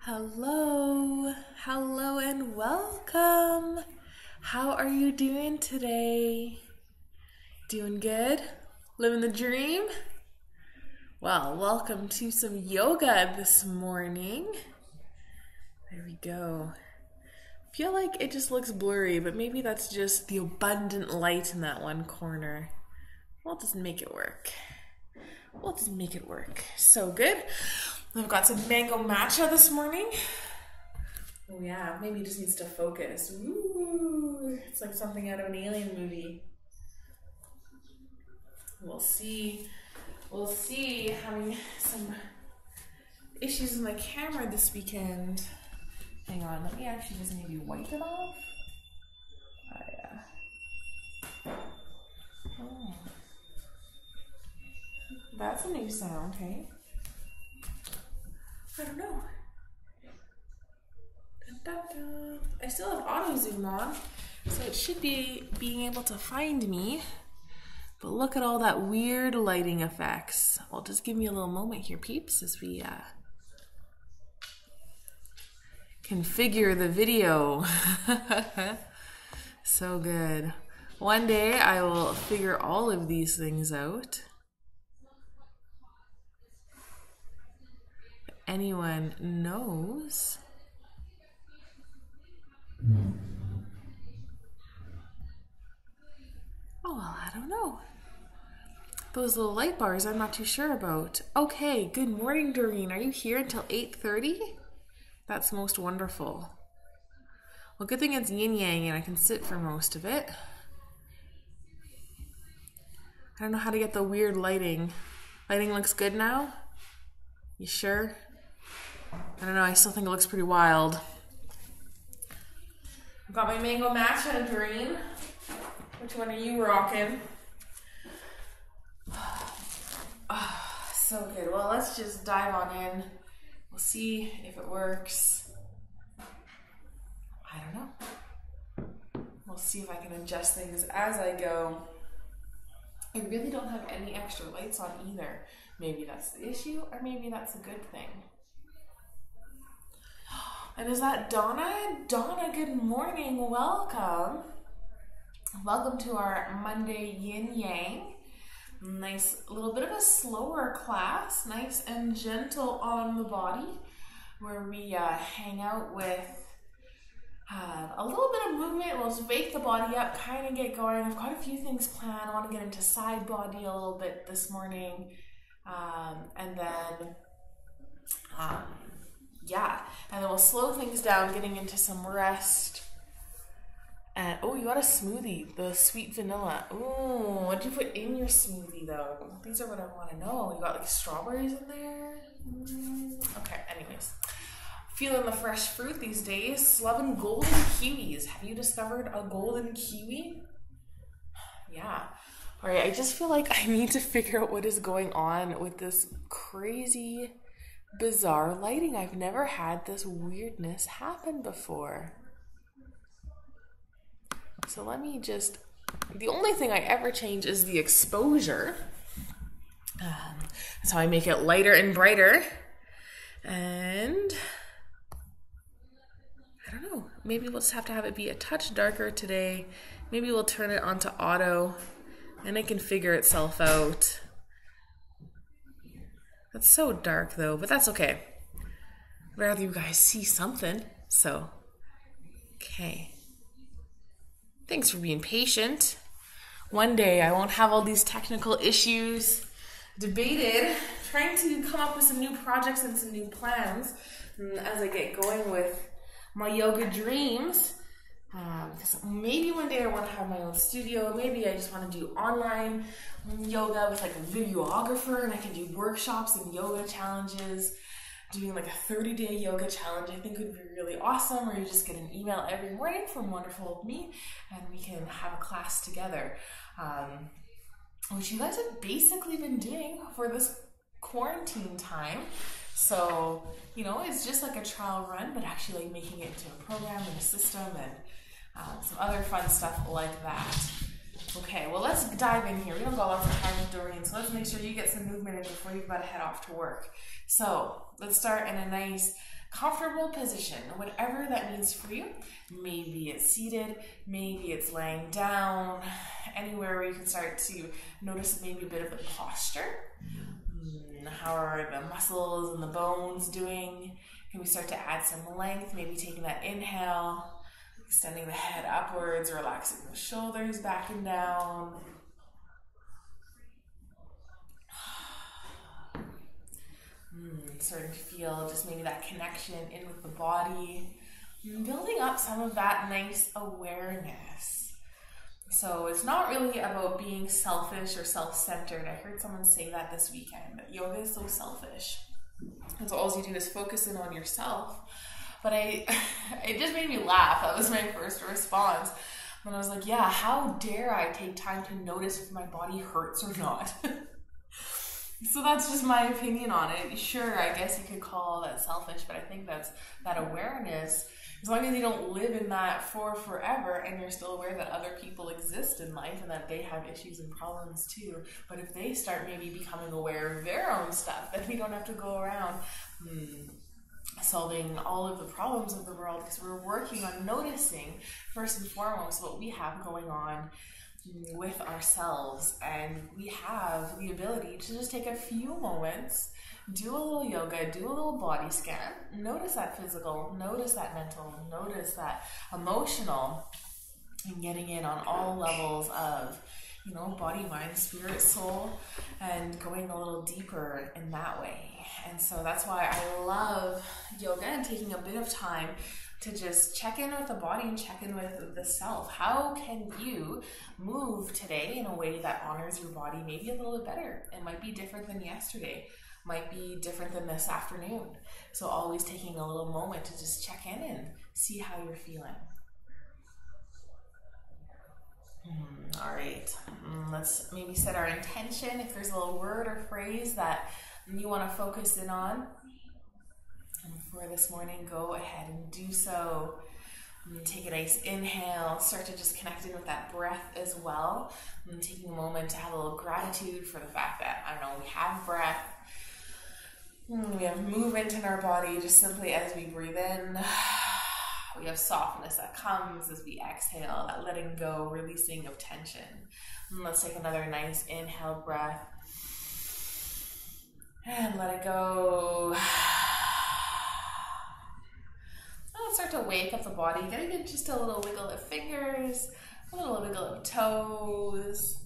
Hello, hello and welcome. How are you doing today? Doing good? Living the dream? Well, welcome to some yoga this morning. There we go. Feel like it just looks blurry, but maybe that's just the abundant light in that one corner. We'll just make it work. So good. I've got some mango matcha this morning. Oh yeah, maybe it just needs to focus. Ooh, it's like something out of an alien movie. We'll see. Having some issues with my camera this weekend. Hang on, let me actually just maybe wipe it off. Oh. That's a new sound, hey? I don't know. Dun, dun, dun. I still have auto zoom on, so it should be being able to find me. But look at all that weird lighting effects. Well, just give me a little moment here, peeps, as we configure the video. So good. One day I will figure all of these things out. If anyone knows. Oh, well, I don't know. Those little light bars I'm not too sure about. Okay, good morning, Doreen. Are you here until 8:30? That's most wonderful. Well, good thing it's Yin Yang and I can sit for most of it. I don't know how to get the weird lighting. Lighting looks good now? You sure? I don't know, I still think it looks pretty wild. I've got my mango matcha, Doreen. Which one are you rocking? Oh, so good. Well, let's just dive on in. We'll see if it works. I don't know. We'll see if I can adjust things as I go. I really don't have any extra lights on either. Maybe that's the issue, or maybe that's a good thing. And is that Donna? Donna, good morning. Welcome. Welcome to our Monday Yin Yang. Nice little bit of a slower class, nice and gentle on the body, where we hang out with a little bit of movement. We'll just wake the body up, kind of get going. I've got a few things planned. I want to get into side body a little bit this morning, and then we'll slow things down, getting into some rest. And oh, you got a smoothie, the sweet vanilla. Ooh, what did you put in your smoothie though? These are what I want to know. You got like strawberries in there? Okay, anyways. Feeling the fresh fruit these days. Loving golden kiwis. Have you discovered a golden kiwi? Yeah. All right, I just feel like I need to figure out what is going on with this crazy, bizarre lighting. I've never had this weirdness happen before. So let me just, the only thing I ever change is the exposure. That's how I make it lighter and brighter. And I don't know, maybe we'll just have to have it be a touch darker today. Maybe we'll turn it onto auto and it can figure itself out. That's so dark though, but that's okay. I'd rather you guys see something, so, okay. Thanks for being patient. One day I won't have all these technical issues debated, trying to come up with some new projects and some new plans as I get going with my yoga dreams. Because maybe one day I want to have my own studio. Maybe I just want to do online yoga with like a videographer, and I can do workshops and yoga challenges. Doing like a 30-day yoga challenge I think would be really awesome, where you just get an email every morning from Wonderful Me and we can have a class together, which you guys have basically been doing for this quarantine time. So, you know, it's just like a trial run, but actually like making it into a program and a system and some other fun stuff like that. Okay, well, let's dive in here. We don't got lots of time with Doreen, so let's make sure you get some movement in before you've got to head off to work. So let's start in a nice comfortable position, whatever that means for you. Maybe it's seated, maybe it's laying down, anywhere where you can start to notice maybe a bit of the posture. How are the muscles and the bones doing? Can we start to add some length? Maybe taking that inhale, extending the head upwards, relaxing the shoulders back and down. Starting to feel just maybe that connection in with the body, building up some of that nice awareness. So it's not really about being selfish or self-centered. I heard someone say that this weekend, that yoga is so selfish. And so all you do is focus in on yourself. But it just made me laugh. That was my first response. And I was like, yeah, how dare I take time to notice if my body hurts or not? So that's just my opinion on it. Sure, I guess you could call that selfish, but I think that's that awareness. As long as you don't live in that for forever and you're still aware that other people exist in life and that they have issues and problems too. But if they start maybe becoming aware of their own stuff, then we don't have to go around solving all of the problems of the world, because we're working on noticing first and foremost what we have going on with ourselves. And we have the ability to just take a few moments, do a little yoga, do a little body scan, notice that physical, notice that mental, notice that emotional, and getting in on all levels of, body, mind, spirit, soul, and going a little deeper in that way. And so that's why I love yoga and taking a bit of time to just check in with the body and check in with the self. How can you move today in a way that honors your body maybe a little bit better? It might be different than yesterday, might be different than this afternoon. So always taking a little moment to just check in and see how you're feeling. All right, let's maybe set our intention. If there's a little word or phrase that you want to focus in on for this morning, go ahead and do so. Take a nice inhale, start to just connect in with that breath as well. And taking a moment to have a little gratitude for the fact that, we have breath. We have movement in our body just simply as we breathe in. We have softness that comes as we exhale, that letting go, releasing of tension. And let's take another nice inhale breath. And let it go. Let's start to wake up the body, getting just a little wiggle of fingers, a little wiggle of toes,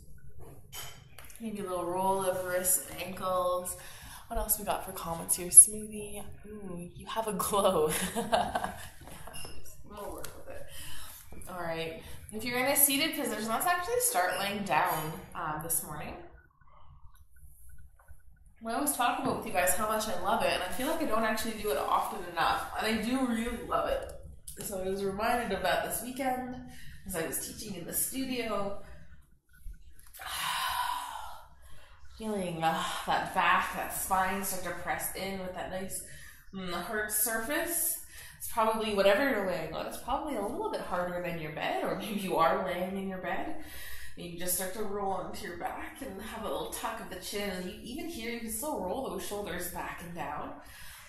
maybe a little roll of wrists and ankles. What else we got for comments here? Smoothie. Ooh, you have a glow. We'll work with it. All right. If you're in a seated position, let's actually start laying down this morning. I always talk about with you guys how much I love it, and I feel like I don't actually do it often enough, and I do really love it. So I was reminded of that this weekend as I was teaching in the studio. Feeling that back, that spine start to press in with that nice hard surface. It's probably, whatever you're laying on, it's probably a little bit harder than your bed, or maybe you are laying in your bed. Maybe just start to roll onto your back and have a little tuck of the chin. And even here, you can still roll those shoulders back and down.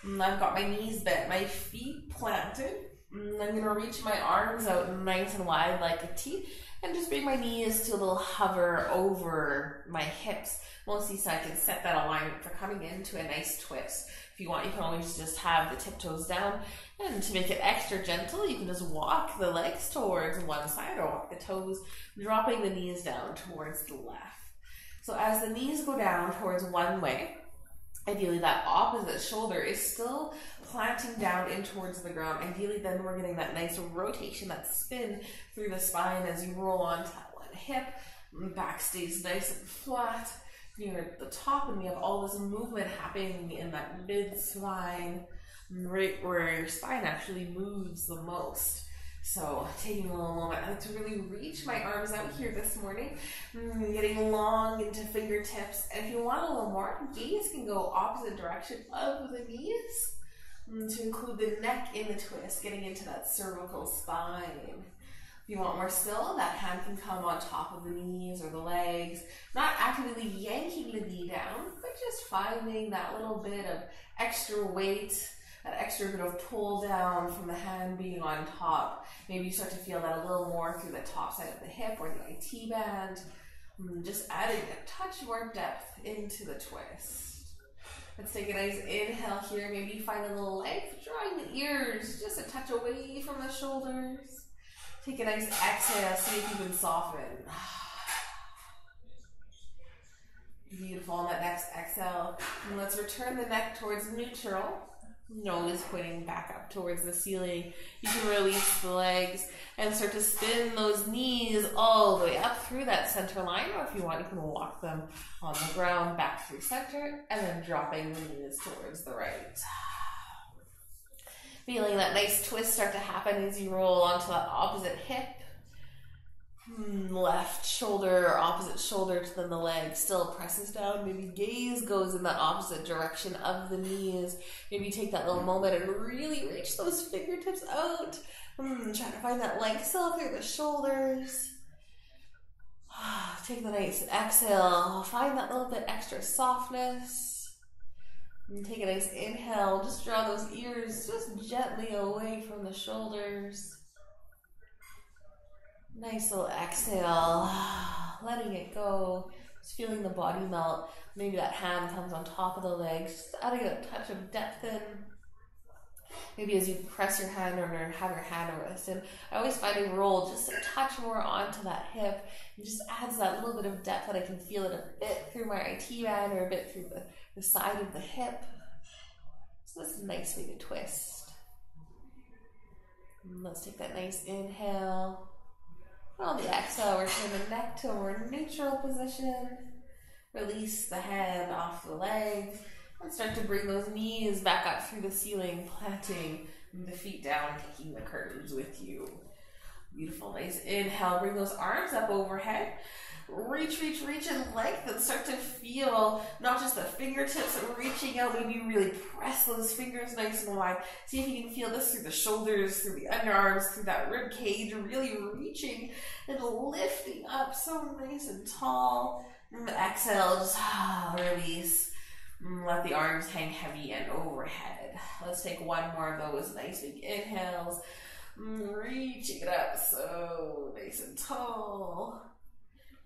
And I've got my knees bent, my feet planted. And I'm going to reach my arms out nice and wide like a T. And just bring my knees to a little hover over my hips. Mostly so I can set that alignment for coming into a nice twist. If you want, you can always just have the tiptoes down. And to make it extra gentle, you can just walk the legs towards one side or walk the toes, dropping the knees down towards the left. So as the knees go down towards one way, ideally that opposite shoulder is still planting down in towards the ground. Ideally then we're getting that nice rotation, that spin through the spine as you roll onto that one hip. Back stays nice and flat. You're at the top, and we have all this movement happening in that mid-spine, right where your spine actually moves the most. So taking a little moment, I like to really reach my arms out here this morning, getting long into fingertips. And if you want a little more, gaze can go opposite direction of the knees to include the neck in the twist, getting into that cervical spine. If you want more still, that hand can come on top of the knees or the legs. Not actively yanking the knee down, but just finding that little bit of extra weight that extra bit of pull down from the hand being on top. Maybe you start to feel that a little more through the top side of the hip or the IT band. Just adding a touch more depth into the twist. Let's take a nice inhale here. Maybe you find a little length, drawing the ears just a touch away from the shoulders. Take a nice exhale, see if you can soften. Beautiful. On that next exhale, and let's return the neck towards neutral. Nose pointing back up towards the ceiling. You can release the legs and start to spin those knees all the way up through that center line, or if you want, you can walk them on the ground back through center and then dropping the knees towards the right. Feeling that nice twist start to happen as you roll onto that opposite hip. Left shoulder or opposite shoulder to then the leg still presses down. Maybe gaze goes in that opposite direction of the knees. Maybe take that little moment and really reach those fingertips out. Try to find that length still through the shoulders. Take the nice exhale. Find that little bit extra softness. And take a nice inhale. Just draw those ears just gently away from the shoulders. Nice little exhale, letting it go, just feeling the body melt. Maybe that hand comes on top of the legs, just adding a touch of depth in. Maybe as you press your hand or have your hand rest in, I always find a roll just a touch more onto that hip. It just adds that little bit of depth that I can feel it a bit through my IT band or a bit through the side of the hip. So this is a nice way to twist. And let's take that nice inhale. On the exhale, return the neck to a more neutral position. Release the hand off the legs. And start to bring those knees back up through the ceiling, planting the feet down, taking the curtains with you. Beautiful, nice inhale. Bring those arms up overhead. Reach, reach, reach in length and start to feel not just the fingertips reaching out. Maybe you really press those fingers nice and wide. See if you can feel this through the shoulders, through the underarms, through that rib cage. Really reaching and lifting up so nice and tall. And exhale, just release. Let the arms hang heavy and overhead. Let's take one more of those nice big inhales. Reaching it up so nice and tall.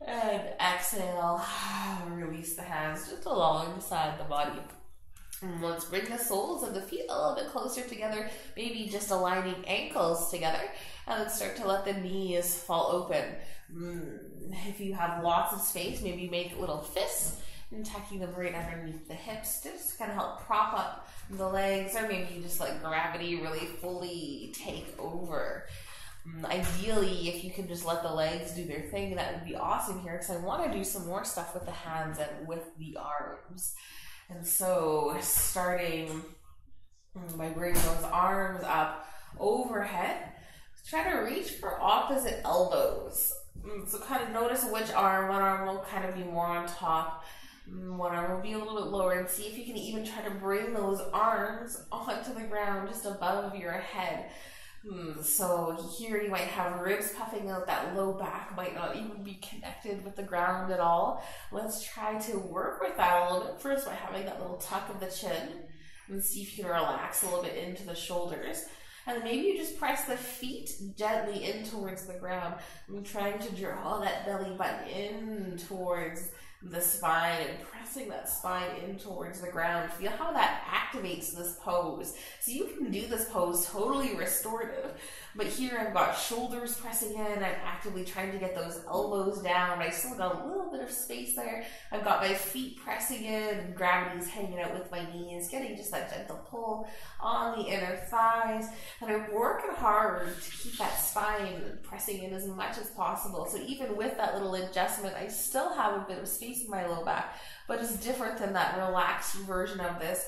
And exhale, release the hands just alongside the body. And let's bring the soles of the feet a little bit closer together, maybe just aligning ankles together. And then start to let the knees fall open. If you have lots of space, maybe make little fists and tucking them right underneath the hips to just kind of help prop up the legs, or maybe you just let gravity really fully take over. Ideally, if you can just let the legs do their thing, that would be awesome here, because I want to do some more stuff with the hands and with the arms. And so starting by bringing those arms up overhead, try to reach for opposite elbows. So kind of notice which arm, one arm will kind of be more on top, one arm will be a little bit lower, and see if you can even try to bring those arms onto the ground just above your head. So here you might have ribs puffing out, that low back might not even be connected with the ground at all. Let's try to work with that a little bit first by having that little tuck of the chin, and see if you can relax a little bit into the shoulders. And then maybe you just press the feet gently in towards the ground. I'm trying to draw that belly button in towards the spine and pressing that spine in towards the ground. Feel how that activates this pose. So you can do this pose totally restorative, but here I've got shoulders pressing in. I'm actively trying to get those elbows down. I still got a little bit of space there. I've got my feet pressing in and gravity's hanging out with my knees, getting just that gentle pull on the inner thighs. And I'm working hard to keep that spine pressing in as much as possible. So even with that little adjustment, I still have a bit of space in my low back, but it's different than that relaxed version of this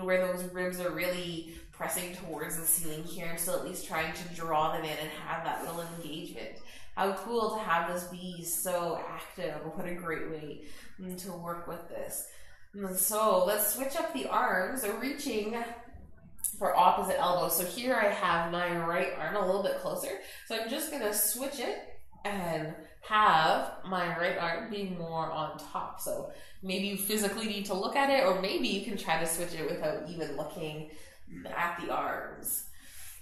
where those ribs are really pressing towards the ceiling here. I'm still at least trying to draw them in and have that little engagement. How cool to have this be so active. What a great way to work with this. And so let's switch up the arms, reaching for opposite elbows. So here I have my right arm a little bit closer. So I'm just going to switch it and have my right arm be more on top. So maybe you physically need to look at it, or maybe you can try to switch it without even looking at the arms.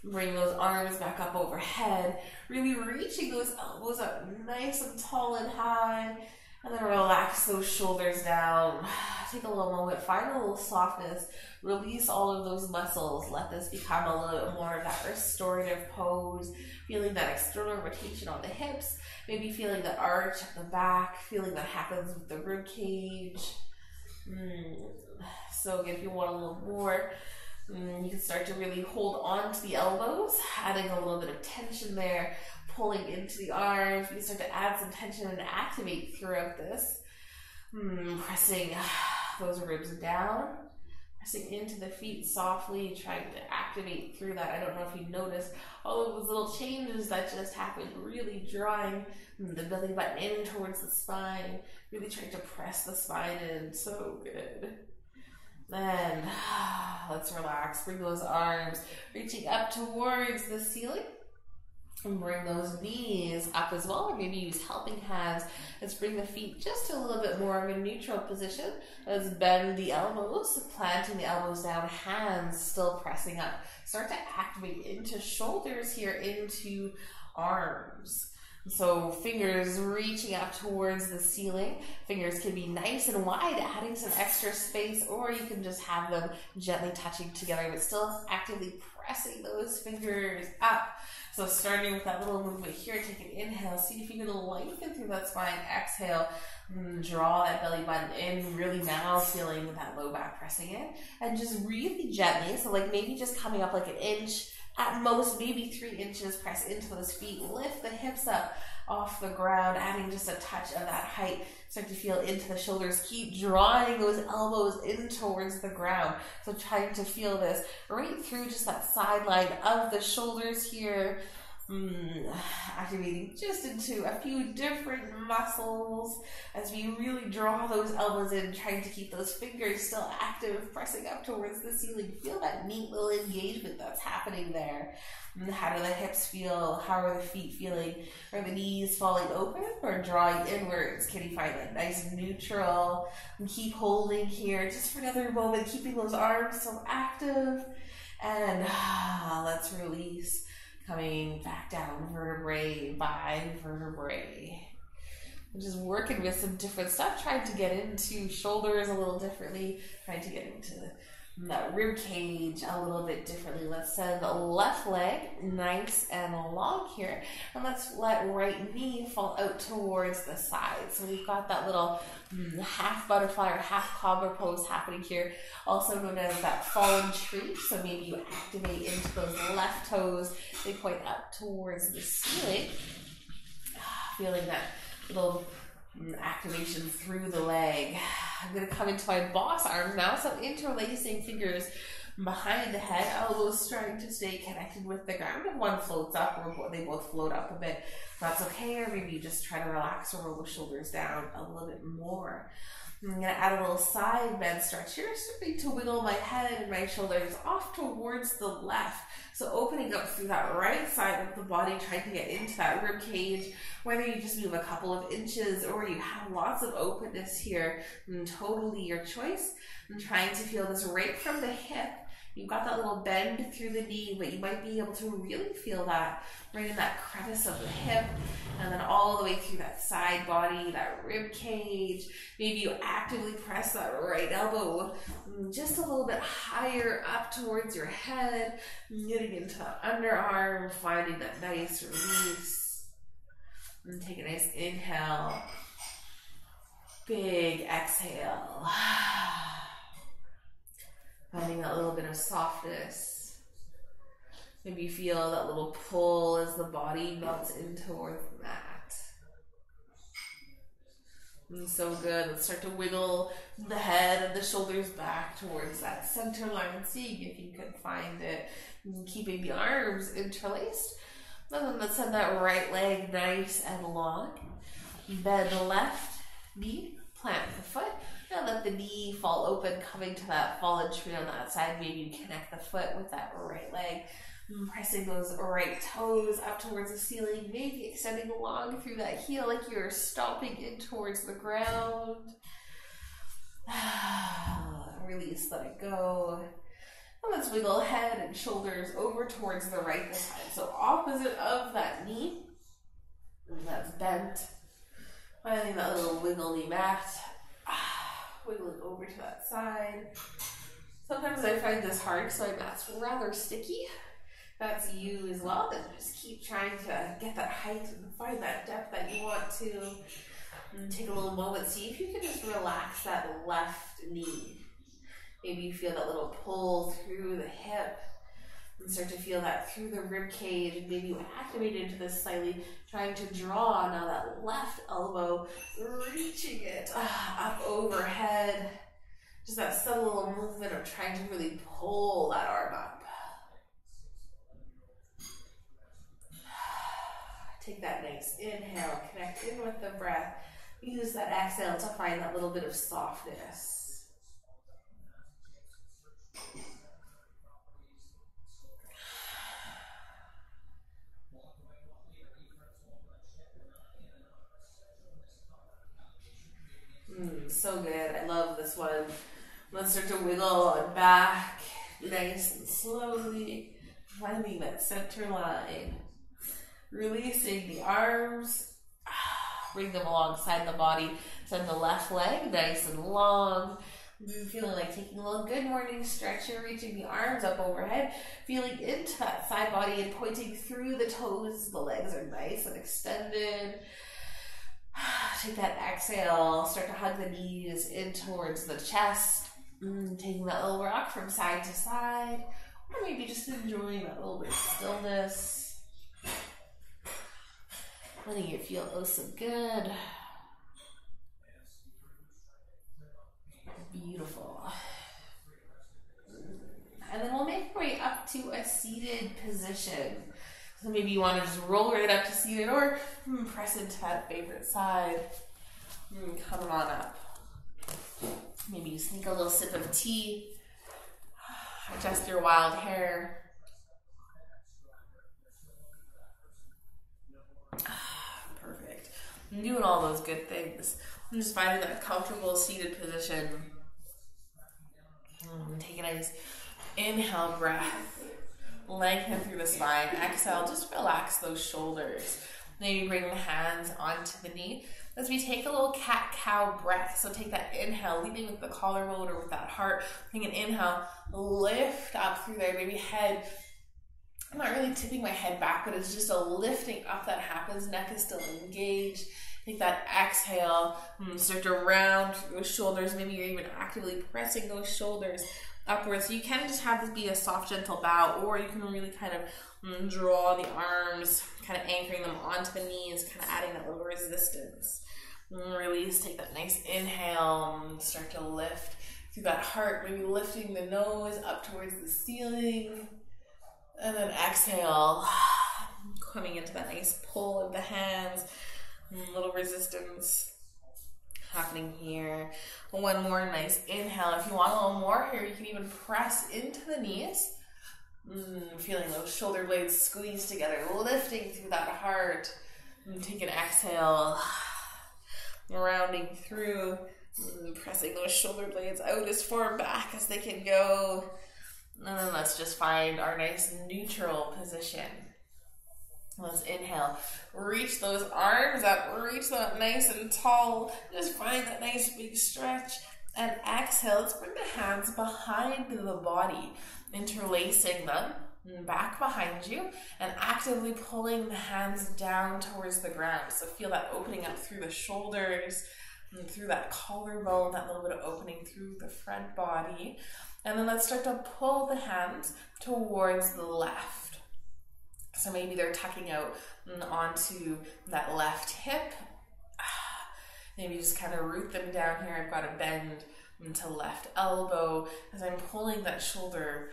Bring those arms back up overhead, really reaching those elbows up nice and tall and high, and then relax those shoulders down. Take a little moment, find a little softness, release all of those muscles, let this become a little bit more of that restorative pose, feeling that external rotation on the hips, maybe feeling that arch at the back, feeling that happens with the rib cage. So if you want a little more, you can start to really hold on to the elbows, adding a little bit of tension there, pulling into the arms. You can start to add some tension and activate throughout this. Pressing those ribs down, pressing into the feet softly, trying to activate through that. I don't know if you noticed all of those little changes that just happened, really drawing the belly button in towards the spine, really trying to press the spine in. So good. And let's relax. Bring those arms reaching up towards the ceiling. And bring those knees up as well, or maybe use helping hands. Let's bring the feet just a little bit more of a neutral position. Let's bend the elbows, planting the elbows down, hands still pressing up. Start to activate into shoulders here, into arms. So fingers reaching up towards the ceiling. Fingers can be nice and wide, adding some extra space, or you can just have them gently touching together, but still actively pressing those fingers up. So starting with that little movement here, take an inhale, see if you can lengthen through that spine. Exhale, draw that belly button in, really now feeling that low back pressing in. And just really gently, so like maybe just coming up like an inch, at most maybe 3 inches, press into those feet, lift the hips up off the ground, adding just a touch of that height. Start to feel into the shoulders. Keep drawing those elbows in towards the ground. So trying to feel this right through just that sideline of the shoulders here. Activating just into a few different muscles as we really draw those elbows in, trying to keep those fingers still active, pressing up towards the ceiling. Feel that neat little engagement that's happening there. How do the hips feel? How are the feet feeling? Are the knees falling open or drawing inwards? Can you find that nice neutral? And keep holding here just for another moment, keeping those arms so active. And let's release. Coming back down vertebrae by vertebrae. I'm just working with some different stuff, trying to get into shoulders a little differently, trying to get into that rib cage a little bit differently. Let's send the left leg nice and long here, and let's let right knee fall out towards the side. So we've got that little half butterfly or half cobbler pose happening here, also known as that fallen tree. So maybe you activate into those left toes, they point up towards the ceiling, feeling that little activation through the leg. I'm going to come into my boss arms now, so interlacing fingers behind the head, elbows trying to stay connected with the ground. If one floats up or they both float up a bit, that's okay, or maybe you just try to relax or roll the shoulders down a little bit more. I'm going to add a little side bend stretch here, starting to wiggle my head and my shoulders off towards the left. So opening up through that right side of the body, trying to get into that rib cage, whether you just move a couple of inches or you have lots of openness here, totally your choice. I'm trying to feel this right from the hip. You've got that little bend through the knee, but you might be able to really feel that right in that crevice of the hip, and then all the way through that side body, that rib cage. Maybe you actively press that right elbow just a little bit higher up towards your head, getting into that underarm, finding that nice release. And take a nice inhale, big exhale. Finding that little bit of softness. Maybe you feel that little pull as the body melts in towards the mat. And so good. Let's start to wiggle the head and the shoulders back towards that center line, seeing if you can find it. And keeping the arms interlaced. And then let's send that right leg nice and long. Bend the left knee, plant the foot. Now let the knee fall open, coming to that fallen tree on that side. Maybe you connect the foot with that right leg, pressing those right toes up towards the ceiling, maybe extending along through that heel like you're stomping in towards the ground. Release, let it go. And let's wiggle head and shoulders over towards the right this time. So opposite of that knee. And that's bent. Finding that little wiggly mat. Wiggling over to that side. Sometimes I find this hard, so my mat's rather sticky. That's you as well. Then just keep trying to get that height and find that depth that you want to. And take a little moment. See if you can just relax that left knee. Maybe you feel that little pull through the hip and start to feel that through the rib cage. And maybe you activate into this slightly, trying to draw now that left elbow, reaching it up overhead. Just that subtle little movement of trying to really pull that arm up. Take that nice inhale, connect in with the breath. Use that exhale to find that little bit of softness. So good. I love this one. Let's start to wiggle on back, nice and slowly, finding that center line. Releasing the arms, bring them alongside the body. Send the left leg nice and long. Feeling like taking a little good morning stretch here, reaching the arms up overhead, feeling into that side body and pointing through the toes. The legs are nice and extended. Take that exhale, start to hug the knees in towards the chest. Taking that little rock from side to side, or maybe just enjoying that little bit of stillness. Letting it feel oh so good. Beautiful. And then we'll make our way up to a seated position. So maybe you want to just roll right up to seated or press into that favorite side. Come on up. Maybe you sneak a little sip of tea. Adjust your wild hair. Perfect. I'm doing all those good things. I'm just finding that comfortable seated position. Take a nice inhale breath. Lengthen through the spine. Exhale, just relax those shoulders. Maybe bring the hands onto the knee as we take a little cat-cow breath. So take that inhale, leading with the collarbone or with that heart. Take an inhale, lift up through there, maybe head. I'm not really tipping my head back, but it's just a lifting up that happens. Neck is still engaged. Take that exhale, start to round those shoulders. Maybe you're even actively pressing those shoulders upwards. So you can just have this be a soft, gentle bow, or you can really kind of draw the arms, kind of anchoring them onto the knees, kind of adding that little resistance. Release, take that nice inhale, start to lift through that heart, maybe lifting the nose up towards the ceiling. And then exhale, coming into that nice pull of the hands, little resistance happening here. One more nice inhale. If you want a little more here, you can even press into the knees. Feeling those shoulder blades squeeze together, lifting through that heart. Take an exhale, rounding through, pressing those shoulder blades out as far back as they can go. And then let's just find our nice neutral position. Let's inhale, reach those arms up, reach them up nice and tall. Just find that nice big stretch. And exhale, let's bring the hands behind the body, interlacing them back behind you and actively pulling the hands down towards the ground. So feel that opening up through the shoulders, and through that collarbone, that little bit of opening through the front body. And then let's start to pull the hands towards the left. So maybe they're tucking out onto that left hip. Maybe just kind of root them down here. I've got a bend into left elbow as I'm pulling that shoulder,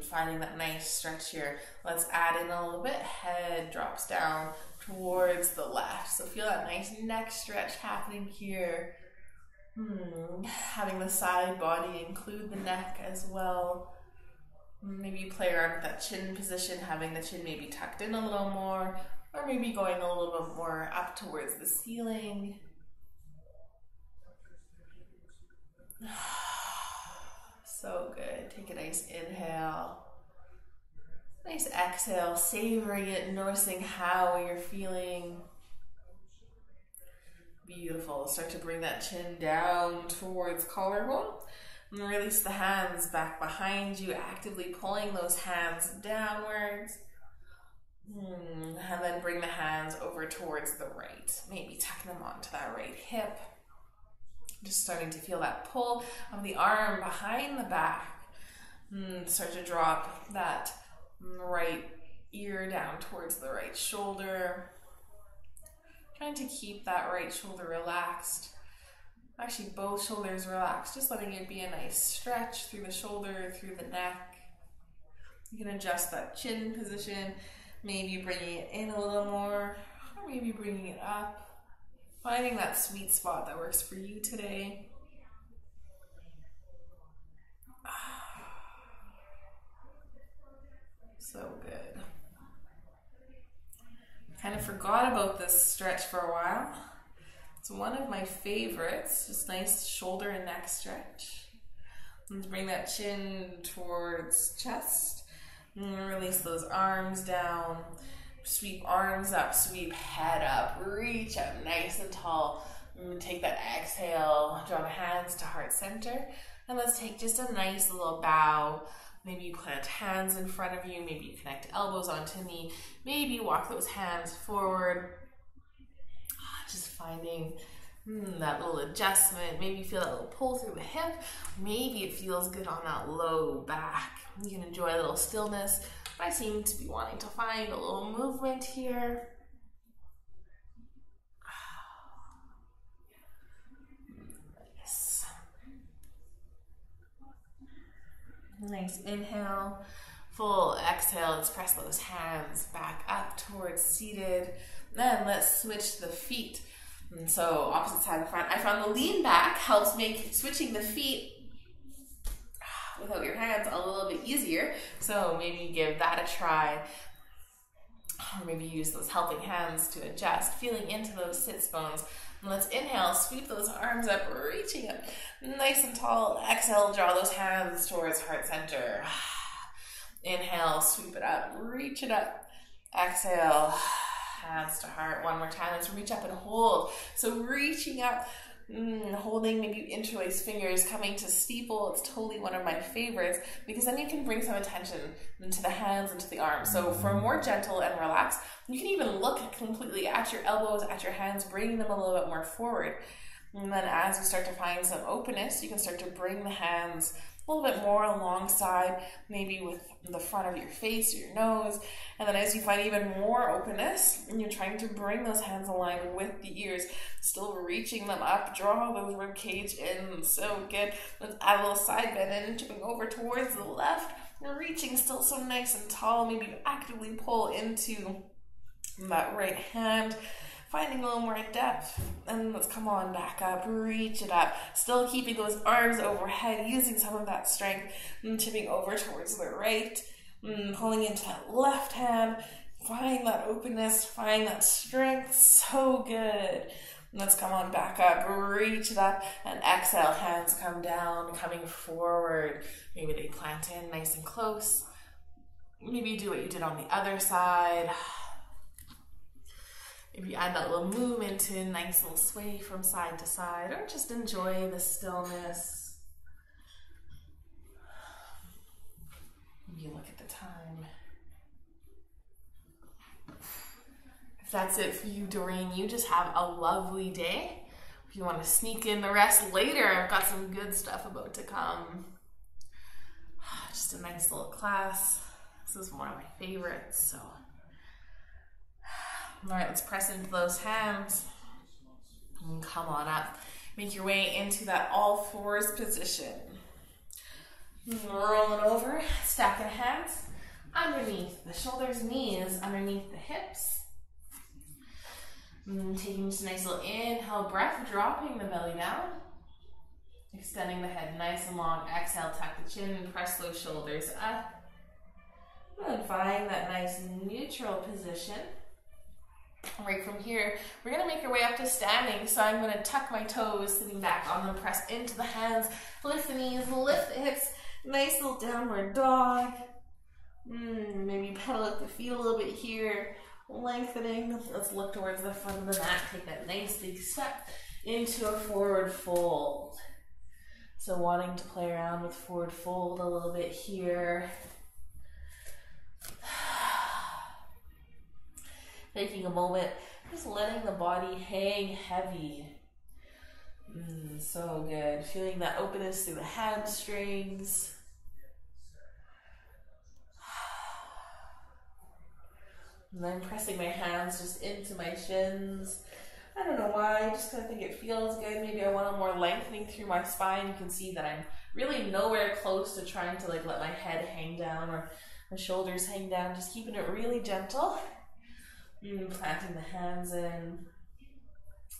finding that nice stretch here. Let's add in a little bit. Head drops down towards the left. So feel that nice neck stretch happening here. Having the side body include the neck as well. Maybe you play around with that chin position, having the chin maybe tucked in a little more, or maybe going a little bit more up towards the ceiling. So good. Take a nice inhale. Nice exhale, savoring it, noticing how you're feeling. Beautiful. Start to bring that chin down towards collarbone. And release the hands back behind you, actively pulling those hands downwards. And then bring the hands over towards the right. Maybe tuck them onto that right hip. Just starting to feel that pull of the arm behind the back. Start to drop that right ear down towards the right shoulder. Trying to keep that right shoulder relaxed. Actually, both shoulders relaxed. Just letting it be a nice stretch through the shoulder, through the neck. You can adjust that chin position. Maybe bringing it in a little more, or maybe bringing it up. Finding that sweet spot that works for you today. So good. Kind of forgot about this stretch for a while. It's one of my favorites. Just nice shoulder and neck stretch. Let's bring that chin towards chest. And release those arms down. Sweep arms up, sweep head up, reach up nice and tall. Take that exhale, draw the hands to heart center. And let's take just a nice little bow. Maybe you plant hands in front of you. Maybe you connect elbows onto knee. Maybe you walk those hands forward. Just finding that little adjustment. Maybe you feel that little pull through the hip. Maybe it feels good on that low back. You can enjoy a little stillness. I seem to be wanting to find a little movement here. Nice. Nice inhale. Full exhale. Let's press those hands back up towards seated. Then let's switch the feet. And so opposite side of front. I found the lean back helps make switching the feet without your hands a little bit easier. So maybe give that a try. Or maybe use those helping hands to adjust, feeling into those sits bones. And let's inhale, sweep those arms up, reaching up nice and tall. Exhale, draw those hands towards heart center. Inhale, sweep it up, reach it up. Exhale, hands to heart. One more time. Let's reach up and hold. So reaching up, holding, maybe you interlace fingers, coming to steeple. It's totally one of my favorites because then you can bring some attention into the hands and to the arms. So for more gentle and relaxed, you can even look completely at your elbows, at your hands, bringing them a little bit more forward. And then as you start to find some openness, you can start to bring the hands a little bit more alongside, maybe with the front of your face or your nose. And then as you find even more openness, and you're trying to bring those hands aligned with the ears, still reaching them up, draw those rib cage in. So good. Let's add a little side bend in, tipping over towards the left. You're reaching still so nice and tall. Maybe you actively pull into that right hand. Finding a little more depth, and let's come on back up, reach it up, still keeping those arms overhead, using some of that strength, and tipping over towards the right, pulling into that left hand, find that openness, find that strength, so good. Let's come on back up, reach it up, and exhale, hands come down, coming forward. Maybe they plant in nice and close. Maybe you do what you did on the other side. Maybe add that little movement in, nice little sway from side to side, or just enjoy the stillness. Maybe look at the time. If that's it for you, Doreen, you just have a lovely day. If you want to sneak in the rest later, I've got some good stuff about to come. Just a nice little class. This is one of my favorites, so. All right, let's press into those hands and come on up. Make your way into that all fours position. Rolling over, stacking hands underneath the shoulders, knees underneath the hips. Taking just a nice little inhale breath, dropping the belly down. Extending the head nice and long. Exhale, tuck the chin and press those shoulders up. And find that nice neutral position. Right from here, we're going to make our way up to standing. So I'm going to tuck my toes, sitting back on them, press into the hands, lift the knees, lift the hips, Nice little downward dog. Maybe pedal up the feet a little bit here. Lengthening. Let's look towards the front of the mat. Take that nice big step into a forward fold. So wanting to play around with forward fold a little bit here. Taking a moment, just letting the body hang heavy. So good. Feeling that openness through the hamstrings. And then pressing my hands just into my shins. I don't know why, just because I think it feels good. Maybe I want a more lengthening through my spine. You can see that I'm really nowhere close to trying to like let my head hang down or my shoulders hang down. Just keeping it really gentle. Planting the hands in.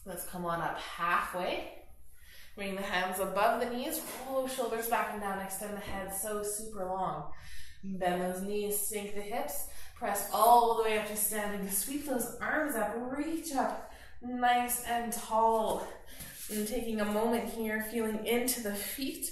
Let's come on up halfway. Bring the hands above the knees. Roll shoulders back and down. Extend the head so super long. Bend those knees, sink the hips. Press all the way up to standing. Sweep those arms up. Reach up nice and tall. And taking a moment here, feeling into the feet.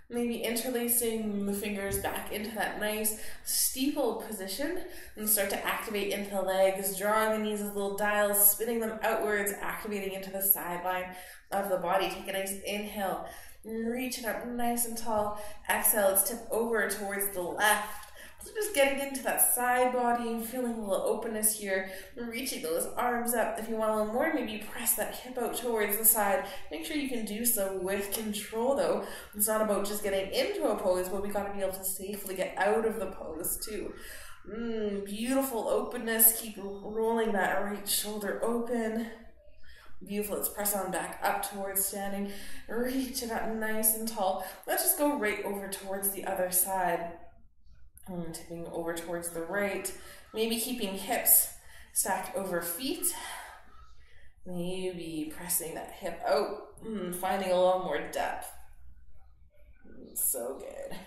Maybe interlacing the fingers back into that nice steepled position and start to activate into the legs, drawing the knees as little dials, spinning them outwards, activating into the sideline of the body. Take a nice inhale, reach it up nice and tall. Exhale, let's tip over towards the left. So just getting into that side body, feeling a little openness here, reaching those arms up. If you want a little more, maybe press that hip out towards the side. Make sure you can do so with control though. It's not about just getting into a pose, but we got to be able to safely get out of the pose too. Beautiful openness. Keep rolling that right shoulder open. Beautiful. Let's press on back up towards standing. Reach it up nice and tall. Let's just go right over towards the other side. Tipping over towards the right. Maybe keeping hips stacked over feet. Maybe pressing that hip out. Finding a little more depth. So good.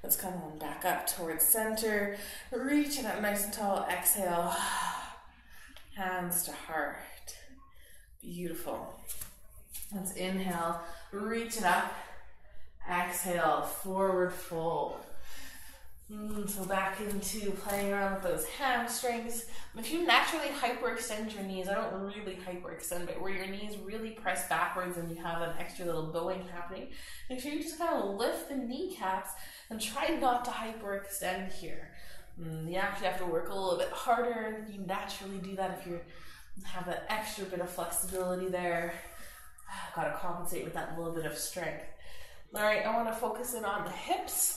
Let's come on back up towards center. Reach it up nice and tall. Exhale. Hands to heart. Beautiful. Let's inhale. Reach it up. Exhale. Forward fold. So back into playing around with those hamstrings. If you naturally hyperextend your knees, I don't really hyperextend, but where your knees really press backwards and you have an extra little bowing happening, make sure you just kind of lift the kneecaps and try not to hyperextend here. You actually have to work a little bit harder. You naturally do that if you have that extra bit of flexibility there. Got to compensate with that little bit of strength. All right, I want to focus in on the hips.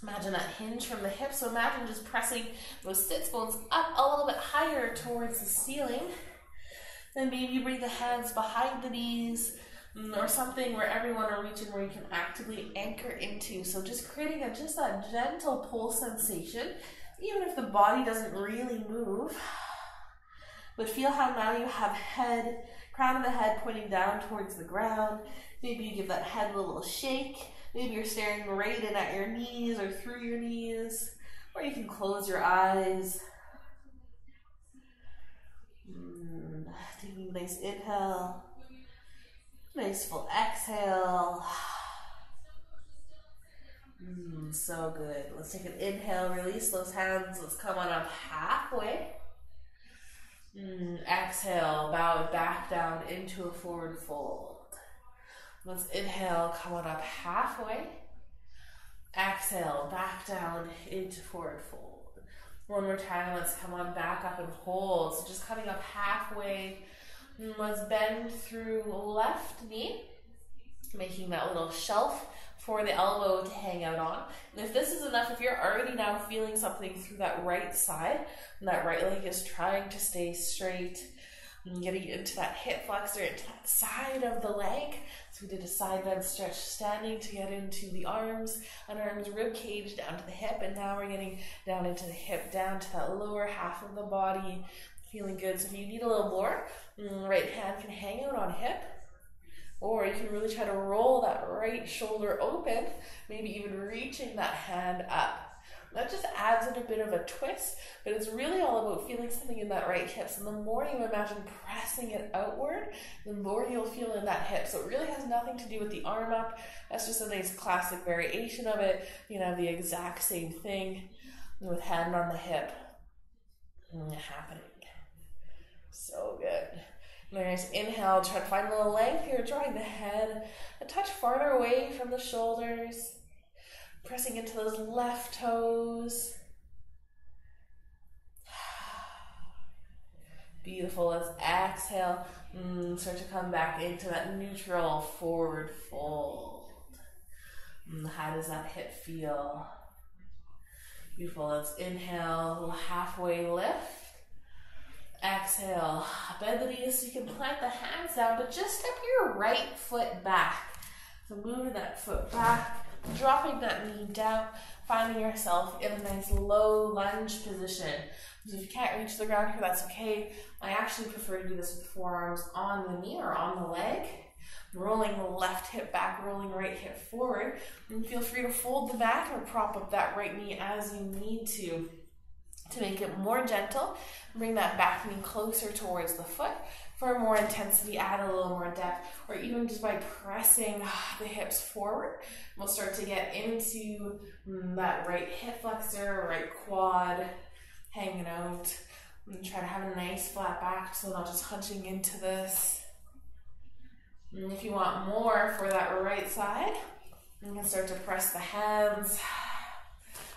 Imagine that hinge from the hips. So imagine just pressing those sits bones up a little bit higher towards the ceiling. Then maybe bring the hands behind the knees or something wherever you want to reach in where you can actively anchor into. So just creating just that gentle pull sensation, even if the body doesn't really move. But feel how now you have crown of the head pointing down towards the ground. Maybe you give that head a little shake. Maybe you're staring right in at your knees or through your knees, or you can close your eyes. Taking a nice inhale, nice full exhale. So good. Let's take an inhale, release those hands. Let's come on up halfway. Exhale, bow it back down into a forward fold. Let's inhale, come on up halfway. Exhale, back down into forward fold. One more time, let's come on back up and hold. So just coming up halfway. Let's bend through left knee, making that little shelf for the elbow to hang out on. And if this is enough, if you're already now feeling something through that right side, and that right leg is trying to stay straight, and getting into that hip flexor, into that side of the leg. So we did a side bend stretch, standing to get into the arms, underarms, rib cage down to the hip, and now we're getting down into the hip, down to that lower half of the body. Feeling good. So if you need a little more, right hand can hang out on hip, or you can really try to roll that right shoulder open, maybe even reaching that hand up. That just adds in a bit of a twist, but it's really all about feeling something in that right hip. So the more you imagine pressing it outward, the more you'll feel in that hip. So it really has nothing to do with the arm up. That's just a nice classic variation of it. You can have the exact same thing with hand on the hip happening. So good. Nice inhale, try to find a little length here, drawing the head a touch farther away from the shoulders, pressing into those left toes. Beautiful. Let's exhale. Start to come back into that neutral forward fold. How does that hip feel? Beautiful. Let's inhale, a little halfway lift. Exhale, bend the knees so you can plant the hands down, but just step your right foot back. So moving that foot back, dropping that knee down, finding yourself in a nice low lunge position. So if you can't reach the ground here, that's okay. I actually prefer to do this with forearms on the knee or on the leg. Rolling the left hip back, rolling right hip forward. And feel free to fold the mat or prop up that right knee as you need to make it more gentle. Bring that back knee closer towards the foot. For more intensity, add a little more depth, or even just by pressing the hips forward, we'll start to get into that right hip flexor, right quad, hanging out. And try to have a nice flat back, so not just hunching into this. And if you want more for that right side, you can start to press the hands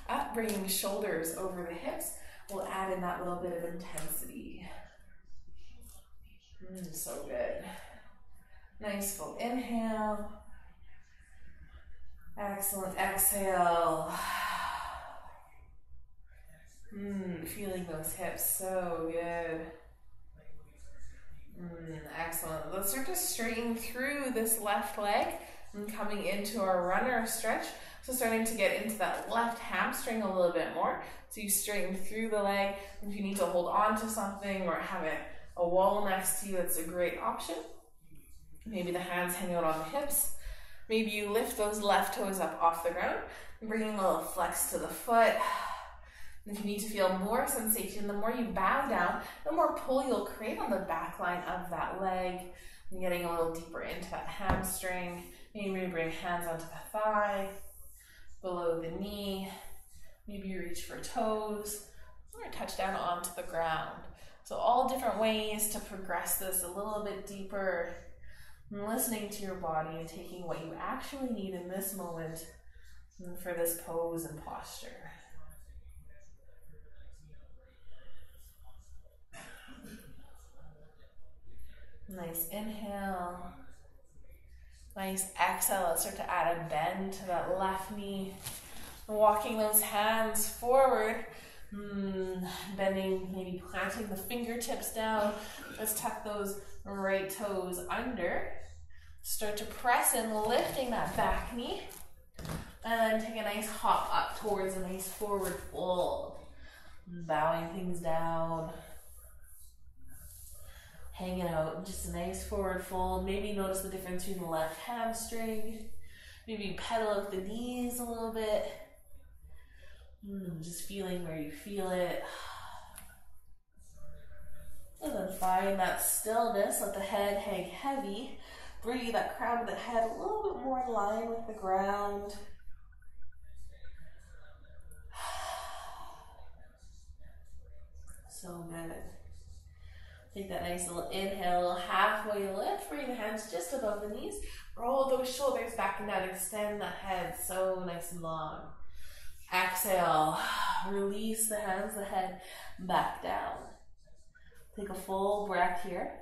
up, bringing the shoulders over the hips. We'll add in that little bit of intensity. So good. Nice full inhale. Excellent exhale. Feeling those hips, so good. Excellent. Let's start to straighten through this left leg and coming into our runner stretch. So starting to get into that left hamstring a little bit more. So you straighten through the leg. If you need to hold on to something or have a wall next to you, it's a great option. Maybe the hands hang out on the hips. Maybe you lift those left toes up off the ground, bringing a little flex to the foot. If you need to feel more sensation, the more you bow down, the more pull you'll create on the back line of that leg. And getting a little deeper into that hamstring. Maybe bring hands onto the thigh, below the knee. Maybe you reach for toes, or touch down onto the ground. So all different ways to progress this a little bit deeper. And listening to your body and taking what you actually need in this moment for this pose and posture. Nice inhale. Nice exhale. Let's start to add a bend to that left knee. Walking those hands forward. Bending, maybe planting the fingertips down. Let's tuck those right toes under. Start to press in, lifting that back knee. And then take a nice hop up towards a nice forward fold. Bowing things down. Hanging out, just a nice forward fold. Maybe notice the difference between the left hamstring. Maybe pedal out the knees a little bit. Just feeling where you feel it. And then find that stillness. Let the head hang heavy. Bring that crown of the head a little bit more in line with the ground. So good. Take that nice little inhale, little halfway lift. Bring the hands just above the knees. Roll those shoulders back and down. Extend the head so nice and long. Exhale. Release the hands, the head back down. Take a full breath here.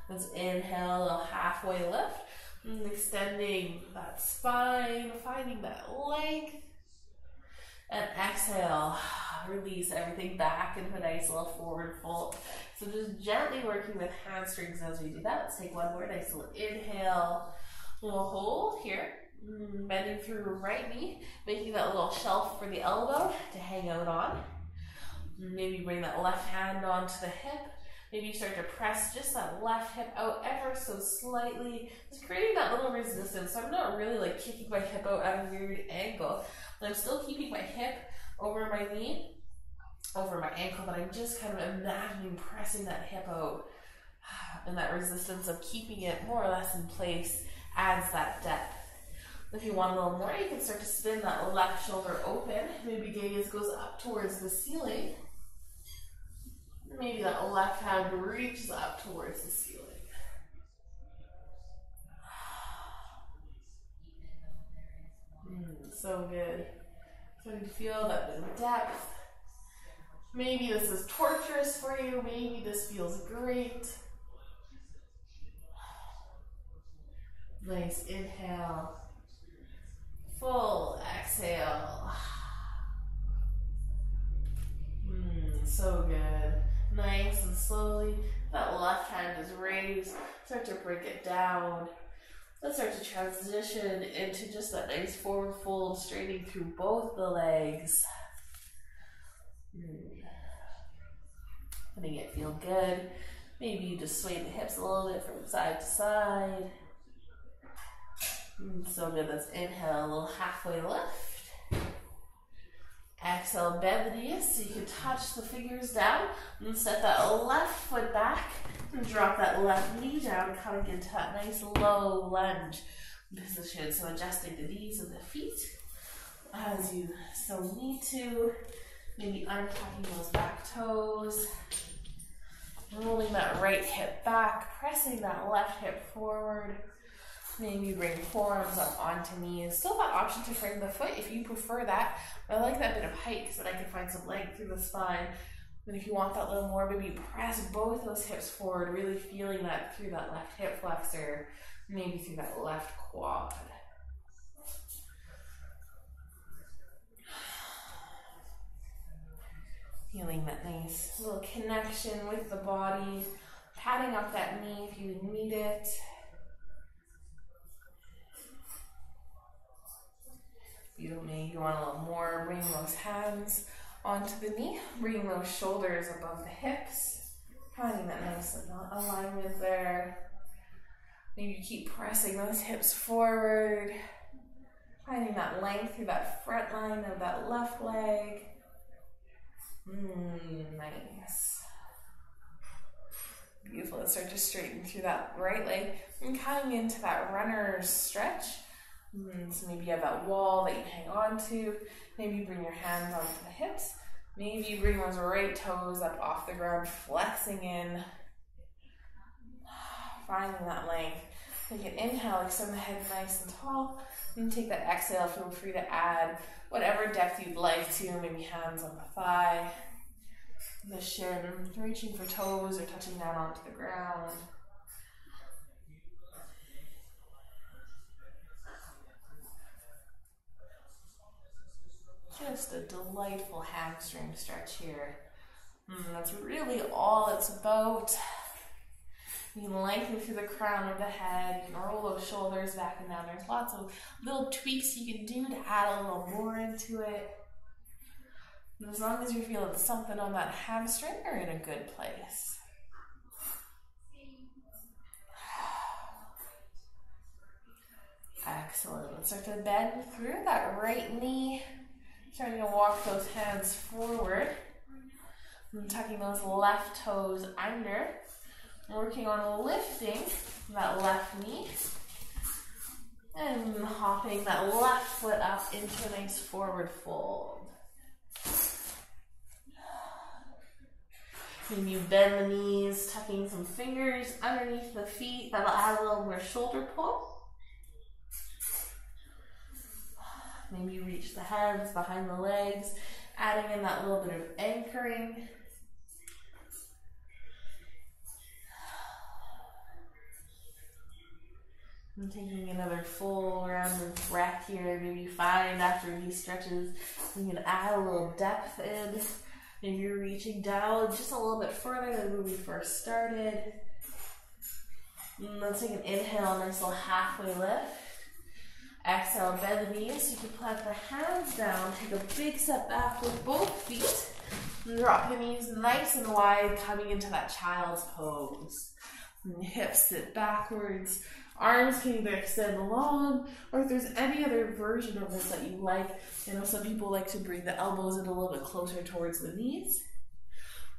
Let's inhale, a little halfway lift. And extending that spine, finding that length. And exhale, release everything back into a nice little forward fold. So just gently working with hamstrings as we do that. Let's take one more nice little inhale. We'll hold here, bending through right knee, making that little shelf for the elbow to hang out on. Maybe bring that left hand onto the hip. Maybe you start to press just that left hip out ever so slightly. Just creating that little resistance. So I'm not really like kicking my hip out at a weird angle. But I'm still keeping my hip over my knee. over my ankle, but I'm just kind of imagining pressing that hip out, and that resistance of keeping it more or less in place adds that depth. If you want a little more, you can start to spin that left shoulder open. Maybe gaze goes up towards the ceiling. Maybe that left hand reaches up towards the ceiling. So good. So you feel that bit of depth. Maybe this is torturous for you. Maybe this feels great. Nice inhale. Full exhale. So good. Nice and slowly. That left hand is raised. Start to break it down. Let's start to transition into just that nice forward fold, straightening through both the legs. Letting it feel good. Maybe you just sway the hips a little bit from side to side. So good. Let's inhale, a little halfway lift. Exhale, bend the knees so you can touch the fingers down and set that left foot back and drop that left knee down, coming into that nice low lunge position. So adjusting the knees and the feet as you so need to. Maybe untucking those back toes. Rolling that right hip back, pressing that left hip forward. Maybe bring forearms up onto knees. Still that option to frame the foot if you prefer that. I like that bit of height so that I can find some length through the spine. And if you want that little more, maybe press both those hips forward, really feeling that through that left hip flexor, maybe through that left quad. Feeling that nice little connection with the body, patting up that knee if you need it. Beautiful. Maybe you want a little more, bring those hands onto the knee, bring those shoulders above the hips, finding that nice alignment there. Maybe you keep pressing those hips forward, finding that length through that front line of that left leg. Nice. Beautiful. Let's start to straighten through that right leg and coming into that runner's stretch. So maybe you have that wall that you hang on to. Maybe you bring your hands onto the hips. Maybe you bring those right toes up off the ground, flexing in. Finding that length. Take an inhale, extend the head nice and tall. And take that exhale, feel free to add whatever depth you'd like to. Maybe hands on the thigh, the shin, reaching for toes or touching down onto the ground. Just a delightful hamstring stretch here. That's really all it's about. You can lengthen through the crown of the head. You can roll those shoulders back and down. There's lots of little tweaks you can do to add a little more into it. And as long as you're feeling something on that hamstring, you're in a good place. Excellent. Let's start to bend through that right knee. Starting to walk those hands forward. And tucking those left toes under. Working on lifting that left knee and hopping that left foot up into a nice forward fold. Maybe you bend the knees, tucking some fingers underneath the feet. That'll add a little more shoulder pull. Maybe you reach the hands behind the legs, adding in that little bit of anchoring. And taking another full round of breath here. Maybe you find after these stretches you can add a little depth in. Maybe you're reaching down just a little bit further than when we first started. And let's take an inhale, nice little halfway lift. Exhale, bend the knees. You can plant the hands down. Take a big step back with both feet. And drop the knees nice and wide, coming into that child's pose. And hips sit backwards. Arms can either extend long, or if there's any other version of this that you like. I know some people like to bring the elbows in a little bit closer towards the knees,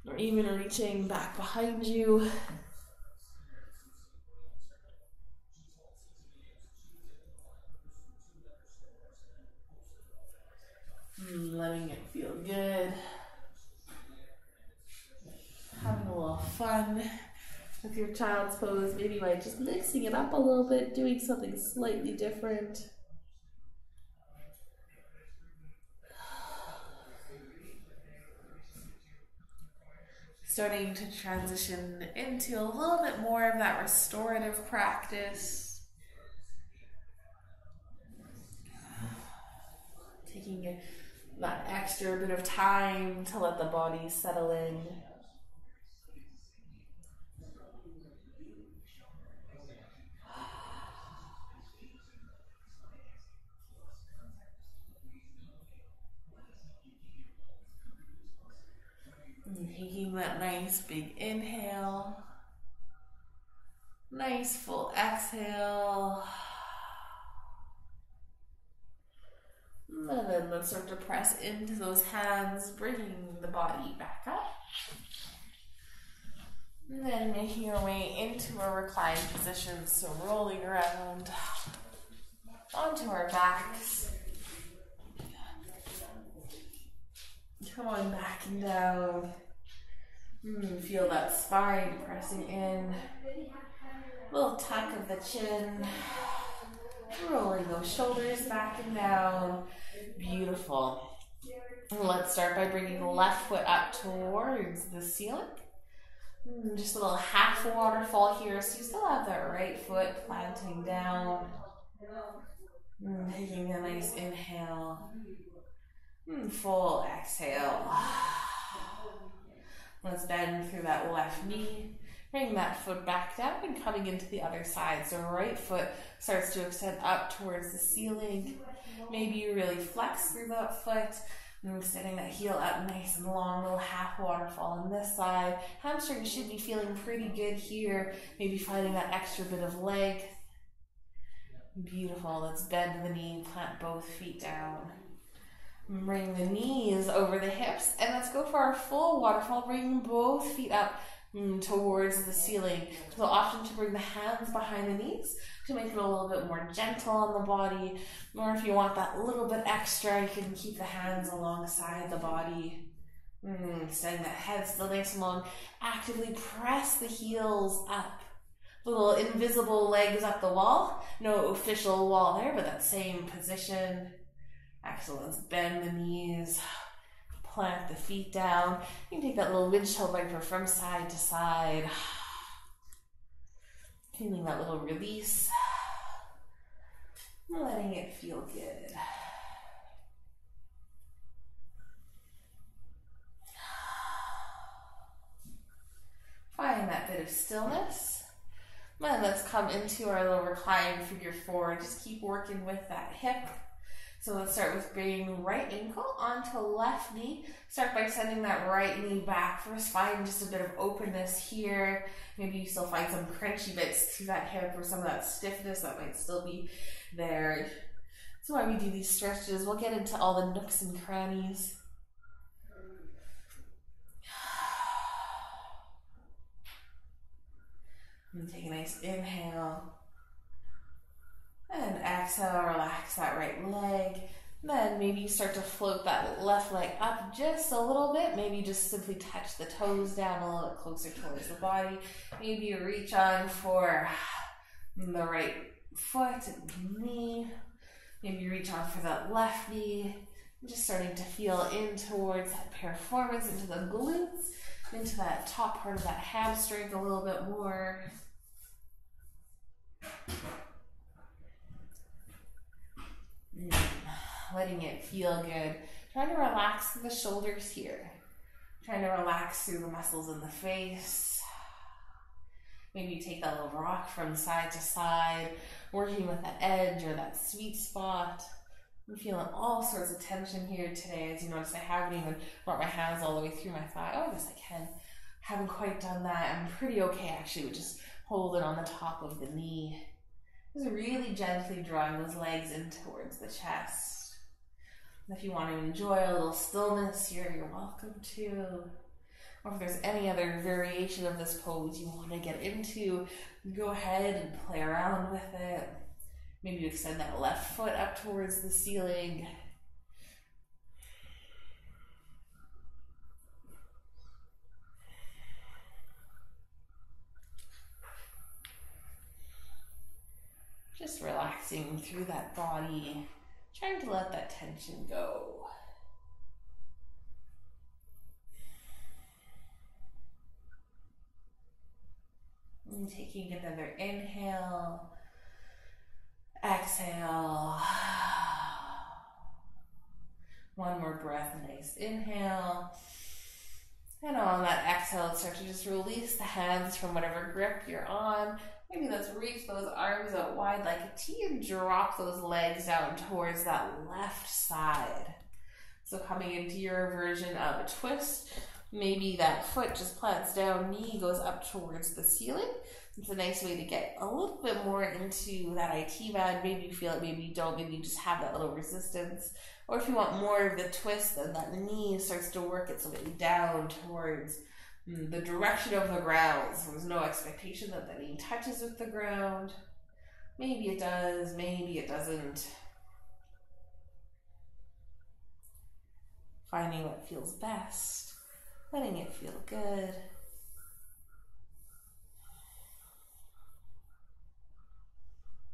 or even reaching back behind you. Letting it feel good. Having a little fun with your child's pose, maybe by just mixing it up a little bit, doing something slightly different. Starting to transition into a little bit more of that restorative practice. Taking that extra bit of time to let the body settle in. And taking that nice big inhale, nice full exhale. And then let's start to press into those hands, bringing the body back up. And then making our way into a reclined position, so rolling around onto our backs. Come on back and down. Feel that spine pressing in. Little tuck of the chin. Rolling those shoulders back and down. Beautiful. Let's start by bringing the left foot up towards the ceiling. Just a little half waterfall here, so you still have that right foot planting down. Taking a nice inhale. Full exhale. Let's bend through that left knee. Bring that foot back down and coming into the other side. So right foot starts to extend up towards the ceiling. Maybe you really flex through that foot. And setting that heel up nice and long, little half waterfall on this side. Hamstrings should be feeling pretty good here. Maybe finding that extra bit of leg. Beautiful. Let's bend the knee, plant both feet down. Bring the knees over the hips, and let's go for our full waterfall. Bring both feet up towards the ceiling. So option to bring the hands behind the knees to make it a little bit more gentle on the body, or if you want that little bit extra, you can keep the hands alongside the body. Setting that head still nice and long. Actively press the heels up. Little invisible legs up the wall. No official wall there, but that same position. Excellent. Let's bend the knees. Plant the feet down. You can take that little windshield wiper from side to side. Feeling that little release. Letting it feel good. Find that bit of stillness. And let's come into our little reclined figure four. Just keep working with that hip. So let's start with bringing right ankle onto left knee. Start by sending that right knee back. First, find just a bit of openness here. Maybe you still find some crunchy bits through that hip or some of that stiffness that might still be there. So while we do these stretches, we'll get into all the nooks and crannies. And take a nice inhale. And exhale, relax that right leg. Then maybe you start to float that left leg up just a little bit. Maybe just simply touch the toes down a little bit closer towards the body. Maybe you reach on for the right foot and knee. Maybe you reach on for that left knee. Just starting to feel in towards that piriformis, into the glutes, into that top part of that hamstring a little bit more. Letting it feel good. Trying to relax the shoulders here. Trying to relax through the muscles in the face. Maybe you take that little rock from side to side, working with that edge or that sweet spot. I'm feeling all sorts of tension here today. As you notice, I haven't even brought my hands all the way through my thigh. Oh, yes, I can. Haven't quite done that. I'm pretty okay, actually, with just holding on the top of the knee. Just really gently drawing those legs in towards the chest. And if you want to enjoy a little stillness here, you're welcome to. Or if there's any other variation of this pose you want to get into, go ahead and play around with it. Maybe you extend that left foot up towards the ceiling. Just relaxing through that body, trying to let that tension go. And taking another inhale, exhale. One more breath, nice inhale. And on that exhale, start to just release the hands from whatever grip you're on. Maybe let's reach those arms out wide like a T and drop those legs down towards that left side. So coming into your version of a twist, maybe that foot just plants down, knee goes up towards the ceiling. It's a nice way to get a little bit more into that IT band. Maybe you feel it, maybe you don't, maybe you just have that little resistance. Or if you want more of the twist, then that knee starts to work its way down towards the direction of the ground. So there's no expectation that the knee touches with the ground. Maybe it does, maybe it doesn't. Finding what feels best, letting it feel good.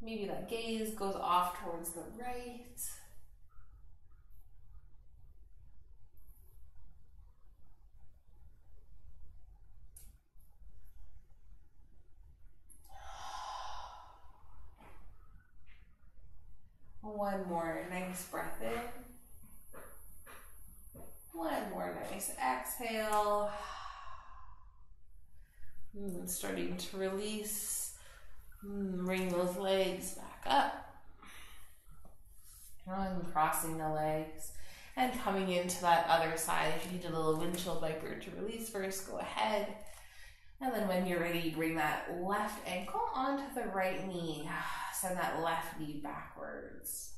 Maybe that gaze goes off towards the right. One more nice breath in. One more nice exhale. And starting to release. Bring those legs back up. And crossing the legs. And coming into that other side. If you need a little windshield wiper to release first, go ahead. And then when you're ready, bring that left ankle onto the right knee. Send that left knee backwards.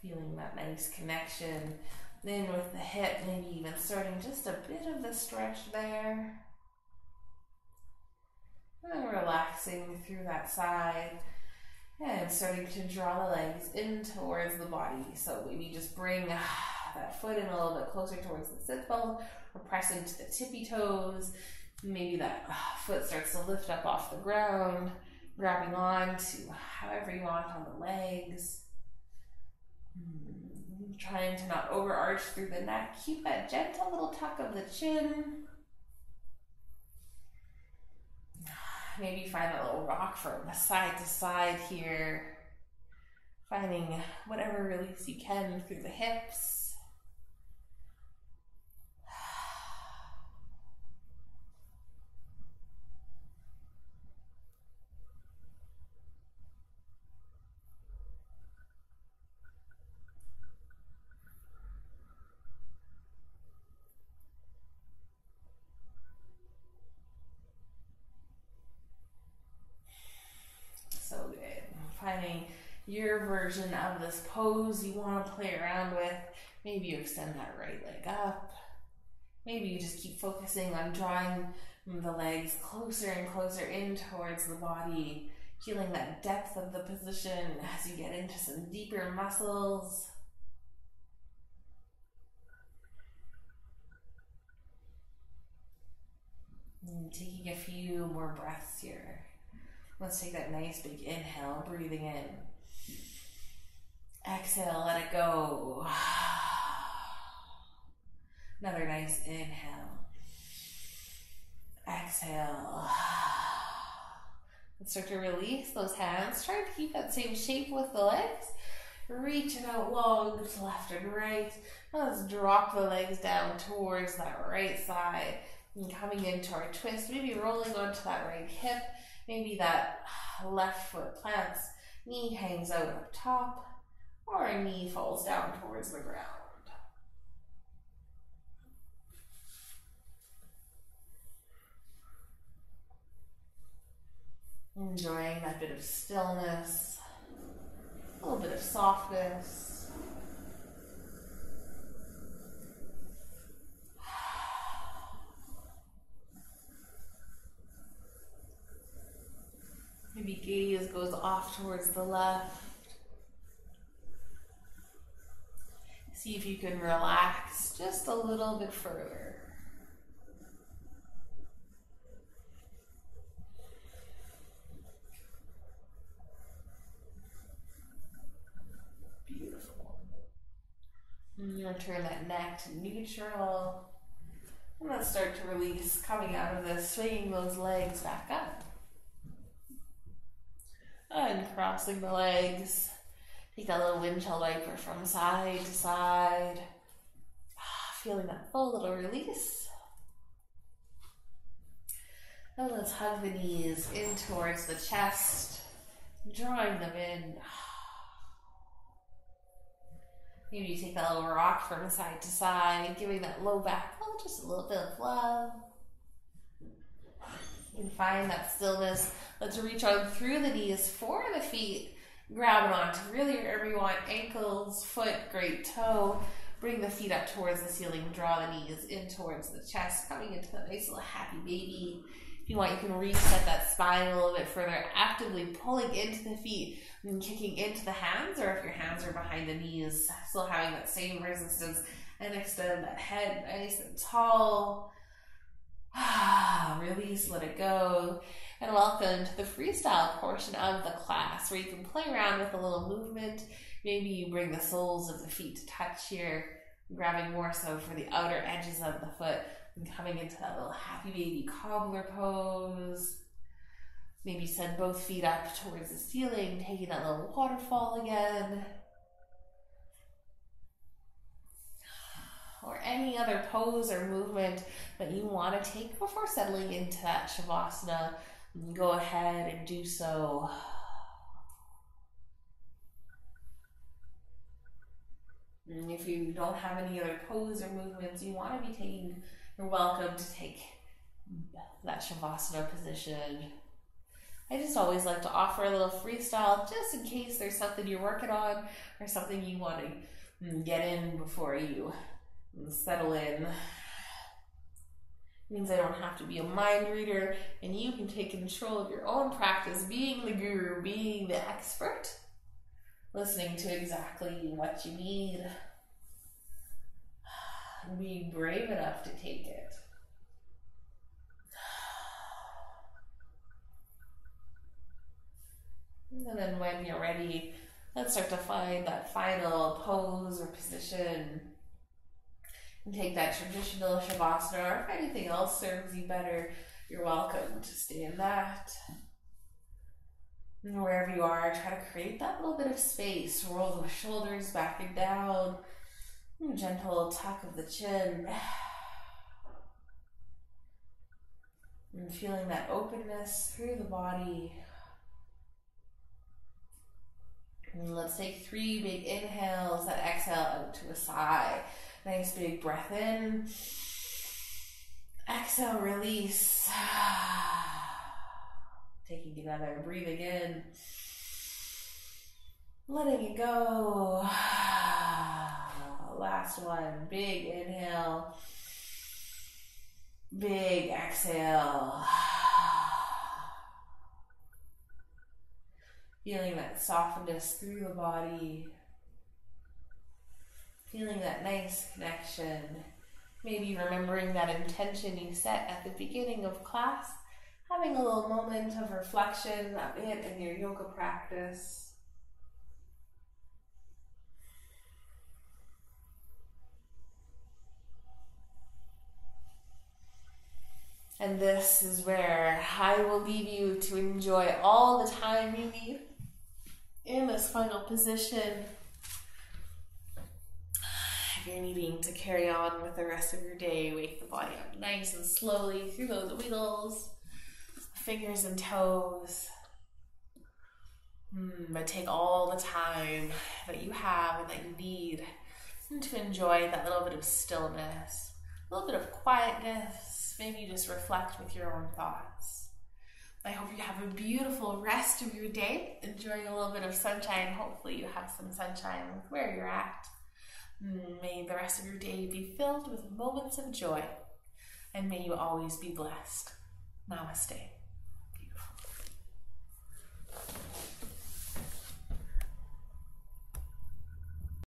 Feeling that nice connection. Then with the hip, maybe even starting just a bit of the stretch there. And relaxing through that side. And starting to draw the legs in towards the body. So maybe just bring that foot in a little bit closer towards the sit bone. Or press into the tippy toes. Maybe that foot starts to lift up off the ground, grabbing on to however you want on the legs. Trying to not overarch through the neck. Keep that gentle little tuck of the chin. Maybe find a little rock from side to side here. Finding whatever release you can through the hips. So good. Finding your version of this pose you want to play around with. Maybe you extend that right leg up. Maybe you just keep focusing on drawing the legs closer and closer in towards the body, feeling that depth of the position as you get into some deeper muscles. And taking a few more breaths here. Let's take that nice big inhale, breathing in. Exhale, let it go. Another nice inhale. Exhale. Let's start to release those hands. Try to keep that same shape with the legs. Reach it out long to left and right. Let's drop the legs down towards that right side. And coming into our twist, maybe rolling onto that right hip. Maybe that left foot plants, knee hangs out up top, or a knee falls down towards the ground. Enjoying that bit of stillness, a little bit of softness. Maybe gaze goes off towards the left. See if you can relax just a little bit further. Beautiful. And you return that neck to neutral. And let's start to release, coming out of this, swinging those legs back up. And crossing the legs. Take that little windshield wiper from side to side. Feeling that full little release. And let's hug the knees in towards the chest, drawing them in. Maybe you take that little rock from side to side, giving that low back just a little bit of love. You can find that stillness. Let's reach on through the knees for the feet. Grab it onto really wherever you want. Ankles, foot, great toe. Bring the feet up towards the ceiling. Draw the knees in towards the chest. Coming into that nice little happy baby. If you want, you can reset that spine a little bit further. Actively pulling into the feet and kicking into the hands. Or if your hands are behind the knees, still having that same resistance. And extend that head nice and tall. Release, let it go. And welcome to the freestyle portion of the class where you can play around with a little movement. Maybe you bring the soles of the feet to touch here, grabbing more so for the outer edges of the foot and coming into that little happy baby cobbler pose. Maybe send both feet up towards the ceiling, taking that little waterfall again. Or any other pose or movement that you want to take before settling into that Shavasana. Go ahead and do so. And if you don't have any other pose or movements you want to be taking, you're welcome to take that Shavasana position. I just always like to offer a little freestyle just in case there's something you're working on or something you want to get in before you settle in. Means I don't have to be a mind reader and you can take control of your own practice, being the guru, being the expert, listening to exactly what you need, and being brave enough to take it. And then when you're ready, let's start to find that final pose or position. And take that traditional Shavasana, or if anything else serves you better, you're welcome to stay in that. And wherever you are, try to create that little bit of space. Roll the shoulders back and down. And gentle tuck of the chin. And feeling that openness through the body. And let's take 3 big inhales, that exhale out to a sigh. Nice big breath in. Exhale, release. Taking another, breathing in. Letting it go. Last one, big inhale. Big exhale. Feeling that softness through the body. Feeling that nice connection. Maybe remembering that intention you set at the beginning of class. Having a little moment of reflection, a bit in your yoga practice. And this is where I will leave you to enjoy all the time you need in this final position. If you're needing to carry on with the rest of your day, wake the body up nice and slowly through those wiggles, fingers and toes. But take all the time that you have and that you need to enjoy that little bit of stillness, a little bit of quietness. Maybe just reflect with your own thoughts. I hope you have a beautiful rest of your day, enjoying a little bit of sunshine. Hopefully you have some sunshine with where you're at. May the rest of your day be filled with moments of joy, and may you always be blessed. Namaste.